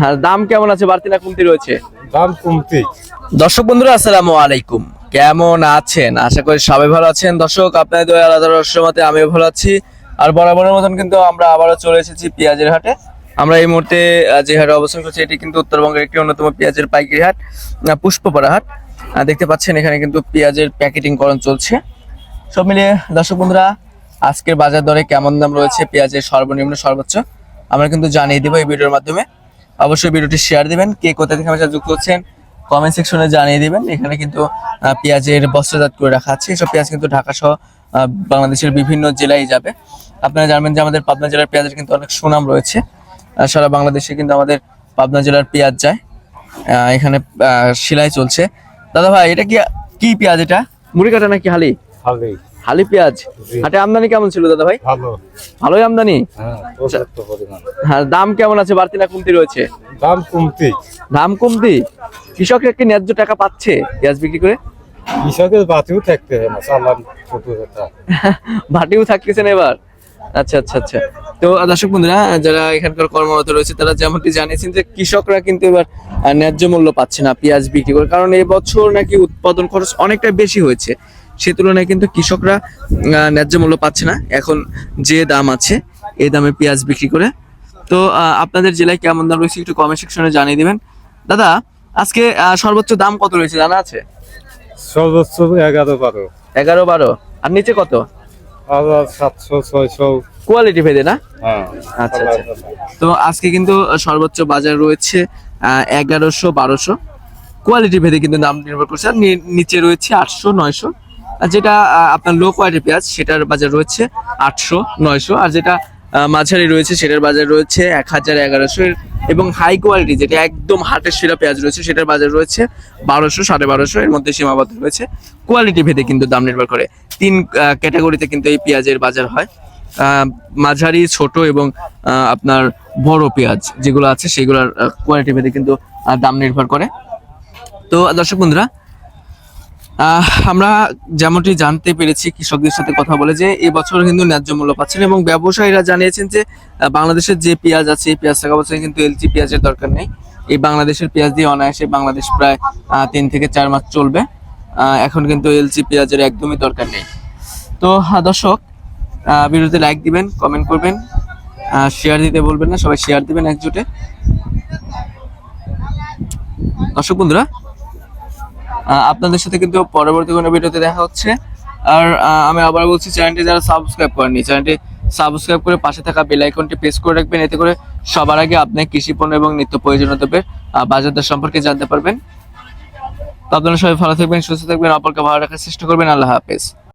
আর দাম কেমন আছে, বাড়তি না কমতি রয়েছে? দাম কমতি। দর্শক বন্ধুরা আসসালামু আলাইকুম, কেমন আছেন? আশা করি সবাই ভালো আছেন। দর্শক আপনাদের দয়া আলাদা রহস্যমতে আমিও ভালো আছি। আর বরাবরের মতন কিন্তু আমরা আবারও চলে এসেছি পেঁয়াজের হাটে। আমরা এই মুহূর্তে যে হাটে অবস্থান করছি এটি কিন্তু উত্তরবঙ্গের একটি অন্যতম পেঁয়াজের পাইকারি হাট, পুষ্পপাড়া হাট। দেখতে পাচ্ছেন এখানে কিন্তু পেঁয়াজের প্যাকেটিং করণ চলছে। সব মিলিয়ে দর্শক বন্ধুরা আজকের বাজার দরে কেমন দাম রয়েছে, পেঁয়াজের সর্বনিম্ন সর্বোচ্চ আমরা কিন্তু জানিয়ে দিব এই ভিডিওর মাধ্যমে। অবশ্যই ভিডিওটি শেয়ার দিবেন, কে কোথা থেকে আমার সাথে যুক্ত হচ্ছেন কমেন্ট সেকশনে জানিয়ে দিবেন। এখানে কিন্তু পেঁয়াজের বস্ত্রজাত করে রাখা আছে। এসব পেঁয়াজ কিন্তু ঢাকা সহ বাংলাদেশের বিভিন্ন জেলায় যাবে। আপনারা জানবেন যে আমাদের পাবনা জেলার পেঁয়াজের কিন্তু অনেক সুনাম রয়েছে। সারা বাংলাদেশে কিন্তু আমাদের পাবনা জেলার পেঁয়াজ যায়। এখানে সেলাই চলছে। দাদা ভাই এটা কি কি পেঁয়াজ? এটা মুড়ি কাটা নাকি হালি? হালি হালি পেঁয়াজ। হাটে আমদানি কেমন ছিল দাদা ভাই? ভালো। ভালোই আমদানি। পর্যাপ্ত পরিমাণ। হ্যাঁ, দাম কেমন আছে, বাড়তি না কমতি রয়েছে? দাম কমতি। দাম কমতি। কৃষকরা কি ন্যায্য টাকা পাচ্ছে পেঁয়াজ বিক্রি করে? কৃষকের বাতিও থাকতে হয় না, চালান ছোট কথা। ভাটিও থাকতেছেন এবার। আচ্ছা আচ্ছা আচ্ছা। তো দর্শক বন্ধুরা যারা এখানকার কর্মরত রয়েছে তারা যেমনটি জানিয়েছেন যে কৃষকরা কিন্তু এবার ন্যায্য মূল্য পাচ্ছে না পেঁয়াজ বিক্রি করে, কারণ এই বছর নাকি উৎপাদন খরচ অনেকটা বেশি হয়েছে। সে তুলনায় কিন্তু কৃষকরা ন্যায্য মূল্য পাচ্ছে না। এখন যে দাম আছে এই দামে পেঁয়াজ বিক্রি করে। তো আপনাদের জেলায় কেমন দাম রয়েছে একটু কমেন্ট সেকশনে জানিয়ে দিবেন। দাদা আজকে সর্বোচ্চ দাম কত রয়েছে জানা আছে? সর্বোচ্চ 11-12। 11-12। আর নিচে কত? 700-600। কোয়ালিটি ভেদে না? হ্যাঁ। আচ্ছা আচ্ছা। তো আজকে কিন্তু সর্বোচ্চ বাজার রয়েছে 1100-1200। কোয়ালিটি ভেদে কিন্তু দাম নির্ভর করছে। আর নিচে রয়েছে 800-900। আর যেটা আপনার লো কোয়ালিটি পেঁয়াজ সেটার বাজার রয়েছে 800-900। আর যেটা মাঝারি রয়েছে সেটার বাজার রয়েছে 1000-1100। এবং হাই কোয়ালিটি যেটা একদম হাটের সেরা পেঁয়াজ রয়েছে সেটার বাজার রয়েছে 1200-1250। এর মধ্যে সীমাবদ্ধ রয়েছে। কোয়ালিটি ভেদে কিন্তু দাম নির্ভর করে। তিন ক্যাটাগরিতে কিন্তু এই পেঁয়াজের বাজার হয়। মাঝারি, ছোট এবং আপনার বড় পেঁয়াজ যেগুলো আছে সেগুলোর কোয়ালিটি ভেদে কিন্তু দাম নির্ভর করে। তো দর্শক বন্ধুরা আমরা যেমনটি জানতে পেরেছি কৃষকদের সাথে কথা বলে যে এবছর কিন্তু ন্যায্য মূল্য পাচ্ছেন এবং ব্যবসায়ীরা জানিয়েছেন যে বাংলাদেশের যে পেঁয়াজ আছে এই পেঁয়াজ থাকা বছর কিন্তু এলজি পেঁয়াজের দরকার নেই। এই বাংলাদেশের পেঁয়াজ দিয়ে অনায়াসে বাংলাদেশ প্রায় 3 থেকে 4 মাস চলবে। এখন কিন্তু এলজি পেঁয়াজের একদমই দরকার নেই। তো দর্শক ভিডিওতে লাইক দিবেন, কমেন্ট করবেন, শেয়ার দিতে বলবেন না, সবাই শেয়ার দিবেন একজোটে। দর্শক বন্ধুরা আপনাদের সাথে কিন্তু পরবর্তী কোনো ভিডিওতে দেখা হচ্ছে। আর আমি আবার বলছি চ্যানেলটি যারা সাবস্ক্রাইব করেননি চ্যানেলটি সাবস্ক্রাইব করে পাশে থাকা বেল আইকনটি প্রেস করে রাখবেন। এতে করে সবার আগে আপনি কৃষি পণ্য এবং নিত্য প্রয়োজনীয় দ্রব্যের বাজার দর সম্পর্কে জানতে পারবেন। তো আপনারা সবাই ভালো থাকবেন, সুস্থ থাকবেন, অপরকে ভালো রাখার চেষ্টা করবেন। আল্লাহ হাফেজ।